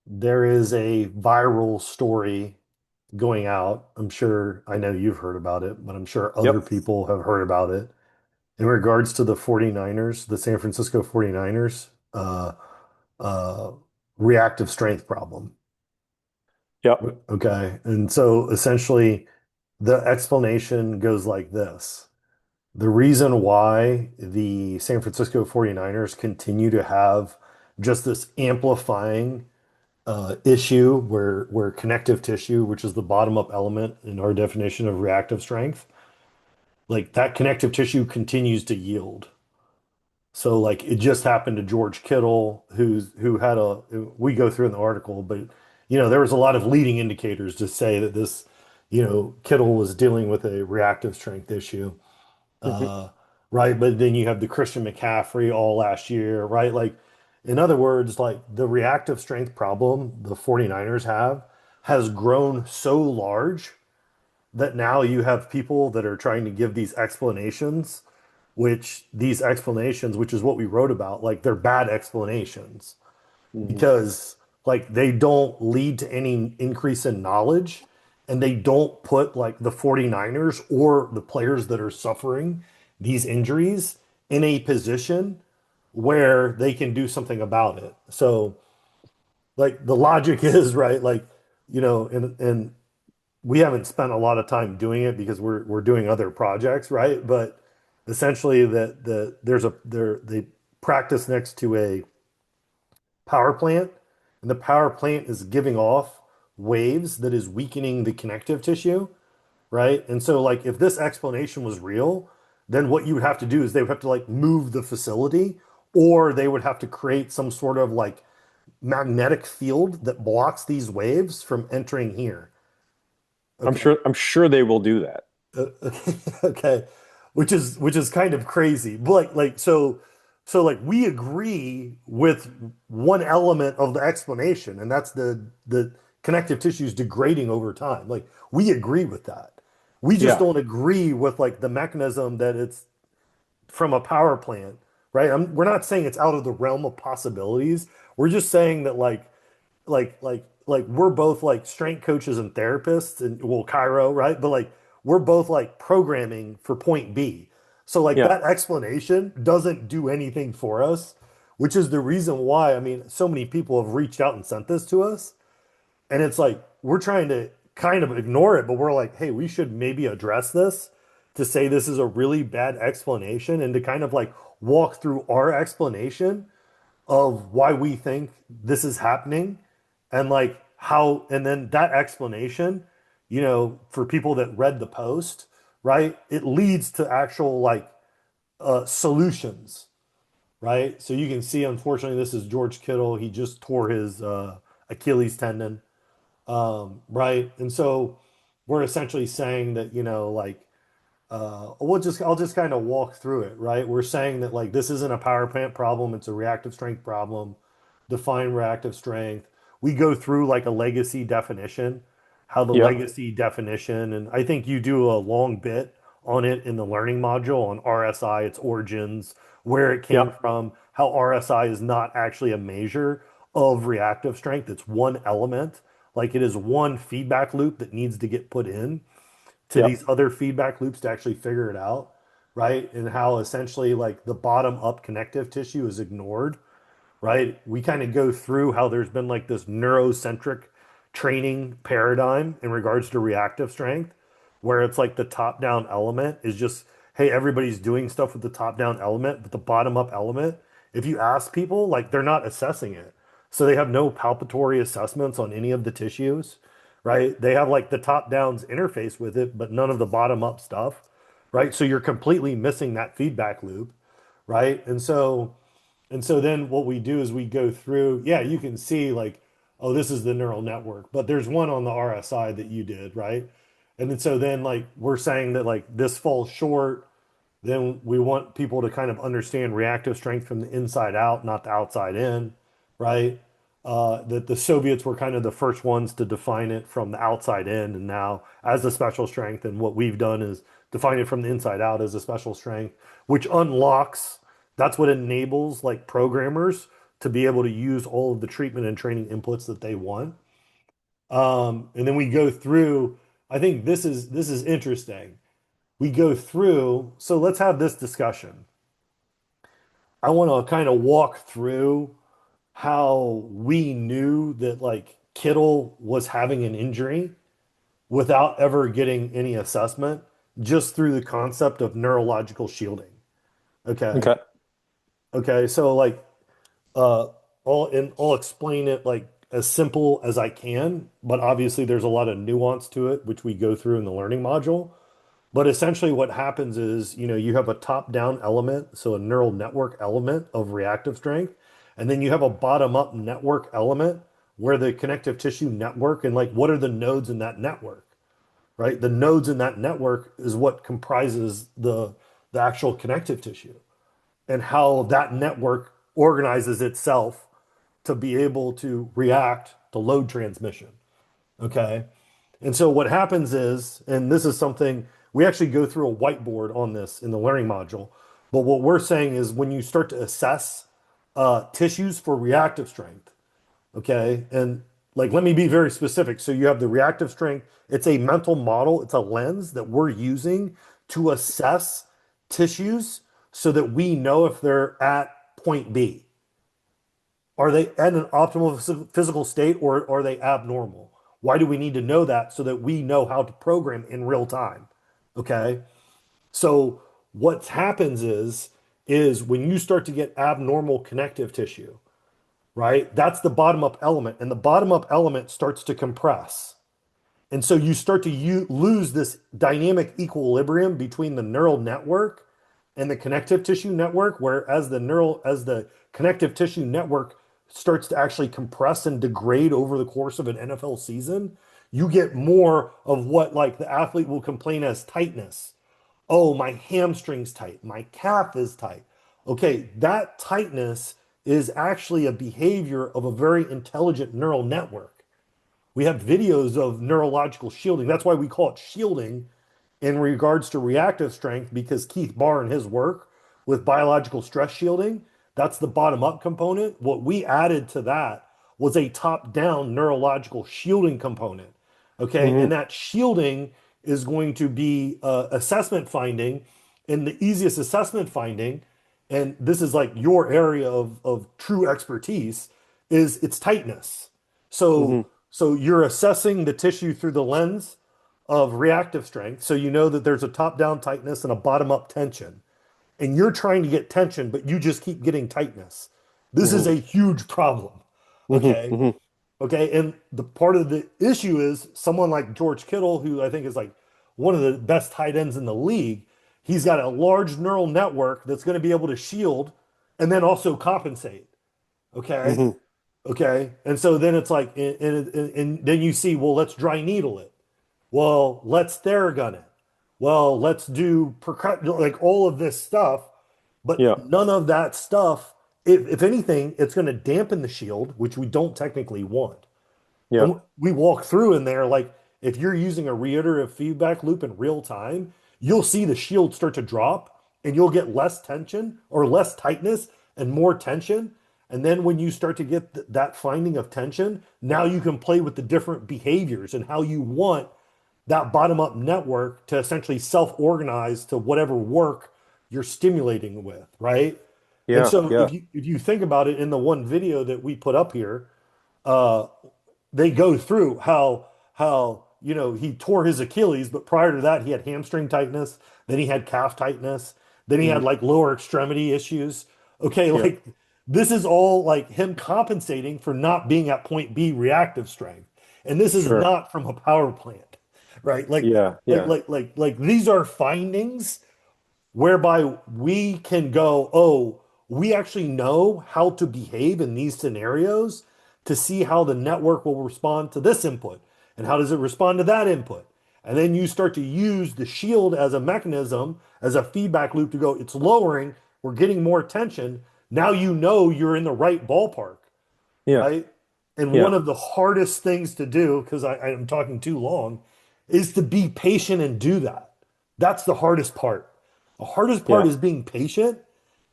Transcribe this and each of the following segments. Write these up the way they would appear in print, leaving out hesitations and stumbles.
there is a viral story going out. I'm sure I know you've heard about it, but I'm sure other Yep. people have heard about it in regards to the 49ers, the San Francisco 49ers, uh, reactive strength problem. Yep. Okay. And so essentially, the explanation goes like this. The reason why the San Francisco 49ers continue to have just this amplifying issue where connective tissue, which is the bottom up element in our definition of reactive strength, like that connective tissue continues to yield. So like it just happened to George Kittle, who had a we go through in the article, but there was a lot of leading indicators to say that this, Kittle was dealing with a reactive strength issue. hmm Uh, right. But then you have the Christian McCaffrey all last year, right? Like, in other words, like the reactive strength problem the 49ers have has grown so large that now you have people that are trying to give these explanations, which is what we wrote about, like they're bad explanations hmm because like they don't lead to any increase in knowledge and they don't put like the 49ers or the players that are suffering these injuries in a position where they can do something about it. So like the logic is right, like and we haven't spent a lot of time doing it because we're doing other projects, right? But essentially they practice next to a power plant, and the power plant is giving off waves that is weakening the connective tissue, right? And so, like, if this explanation was real, then what you would have to do is they would have to like move the facility, or they would have to create some sort of like magnetic field that blocks these waves from entering here. I'm Okay. sure I'm sure they will do that. Okay. Okay. Which is kind of crazy. But so like we agree with one element of the explanation, and that's the connective tissues degrading over time. Like we agree with that. We just Yeah. don't agree with like the mechanism that it's from a power plant, right? We're not saying it's out of the realm of possibilities. We're just saying that like we're both like strength coaches and therapists and well Cairo, right? But like we're both like programming for point B. So like Yeah. that explanation doesn't do anything for us, which is the reason why I mean so many people have reached out and sent this to us. And it's like we're trying to kind of ignore it, but we're like, hey, we should maybe address this to say this is a really bad explanation and to kind of like walk through our explanation of why we think this is happening and like how, and then that explanation, for people that read the post, right? It leads to actual like solutions, right? So you can see, unfortunately, this is George Kittle. He just tore his Achilles tendon, right? And so we're essentially saying that, like I'll just kind of walk through it, right? We're saying that like this isn't a power plant problem, it's a reactive strength problem. Define reactive strength. We go through like a legacy definition, how the Yep. legacy definition, and I think you do a long bit on it in the learning module on RSI, its origins, where it came Yep. from, how RSI is not actually a measure of reactive strength. It's one element, like it is one feedback loop that needs to get put in to Yep. these other feedback loops to actually figure it out, right? And how essentially like the bottom up connective tissue is ignored, right? We kind of go through how there's been like this neurocentric training paradigm in regards to reactive strength, where it's like the top down element is just, hey, everybody's doing stuff with the top down element, but the bottom up element, if you ask people, like they're not assessing it. So they have no palpatory assessments on any of the tissues, right? They have like the top downs interface with it, but none of the bottom up stuff, right? So you're completely missing that feedback loop, right? And so then what we do is we go through, yeah, you can see like, oh, this is the neural network, but there's one on the RSI that you did, right? And then so then like we're saying that like this falls short, then we want people to kind of understand reactive strength from the inside out, not the outside in, right? That the Soviets were kind of the first ones to define it from the outside in, and now as a special strength. And what we've done is define it from the inside out as a special strength, which unlocks, that's what enables like programmers to be able to use all of the treatment and training inputs that they want. And then we go through, I think this is interesting. We go through, so let's have this discussion. I want to kind of walk through how we knew that like Kittle was having an injury without ever getting any assessment, just through the concept of neurological shielding. Okay. Okay. Okay. So like uh I'll explain it like as simple as I can, but obviously there's a lot of nuance to it, which we go through in the learning module. But essentially what happens is, you have a top-down element, so a neural network element of reactive strength, and then you have a bottom-up network element where the connective tissue network and like what are the nodes in that network, right? The nodes in that network is what comprises the actual connective tissue and how that network organizes itself to be able to react to load transmission. Okay. And so what happens is, and this is something we actually go through a whiteboard on this in the learning module, but what we're saying is when you start to assess tissues for reactive strength, okay, and like let me be very specific. So you have the reactive strength, it's a mental model, it's a lens that we're using to assess tissues so that we know if they're at point B. Are they at an optimal physical state or are they abnormal? Why do we need to know that so that we know how to program in real time? Okay. So what happens is when you start to get abnormal connective tissue, right? That's the bottom up element, and the bottom up element starts to compress. And so you start to lose this dynamic equilibrium between the neural network and the connective tissue network, where as the connective tissue network starts to actually compress and degrade over the course of an NFL season, you get more of what like the athlete will complain as tightness. Oh, my hamstring's tight, my calf is tight. Okay, that tightness is actually a behavior of a very intelligent neural network. We have videos of neurological shielding. That's why we call it shielding in regards to reactive strength, because Keith Barr and his work with biological stress shielding, that's the bottom up component. What we added to that was a top down neurological shielding component. Okay. And Hmm. that shielding is going to be assessment finding. And the easiest assessment finding, and this is like your area of true expertise, is its tightness. So, Hmm. so you're assessing the tissue through the lens of reactive strength. So you know that there's a top-down tightness and a bottom-up tension. And you're trying to get tension, but you just keep getting tightness. This is Hmm. a huge problem. Hmm. Okay. Hmm. Okay. And the part of the issue is someone like George Kittle, who I think is like one of the best tight ends in the league, he's got a large neural network that's going to be able to shield and then also compensate. Okay. Hmm. Okay. And so then it's like, and then you see, well, let's dry needle it. Well, let's Theragun it. Well, let's do like all of this stuff, but Yeah. none of that stuff, if anything, it's going to dampen the shield, which we don't technically want. Yeah. And we walk through in there, like if you're using a reiterative feedback loop in real time, you'll see the shield start to drop and you'll get less tension or less tightness and more tension. And then when you start to get that finding of tension, now you can play with the different behaviors and how you want that bottom up network to essentially self organize to whatever work you're stimulating with, right? And Yeah. so Yeah. if you think about it in the one video that we put up here, uh, they go through how he tore his Achilles, but prior to that he had hamstring tightness, then he had calf tightness, then he had Hmm. like lower extremity issues. Okay, Yeah. like this is all like him compensating for not being at point B reactive strength. And this is Sure. not from a power plant, right? Like Yeah. like Yeah. like like like these are findings whereby we can go, oh, we actually know how to behave in these scenarios to see how the network will respond to this input and how does it respond to that input. And then you start to use the shield as a mechanism, as a feedback loop to go, it's lowering, we're getting more tension. Now you know you're in the right ballpark, Yeah. right? And one Yeah. of the hardest things to do, because I am talking too long, is to be patient and do that. That's the hardest part. The hardest part Yeah. is being patient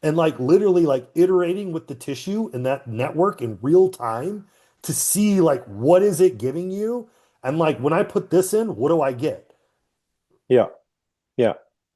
and like literally like iterating with the tissue in that network in real time to see like what is it giving you, and like when I put this in, what do I get? Yeah. Yeah.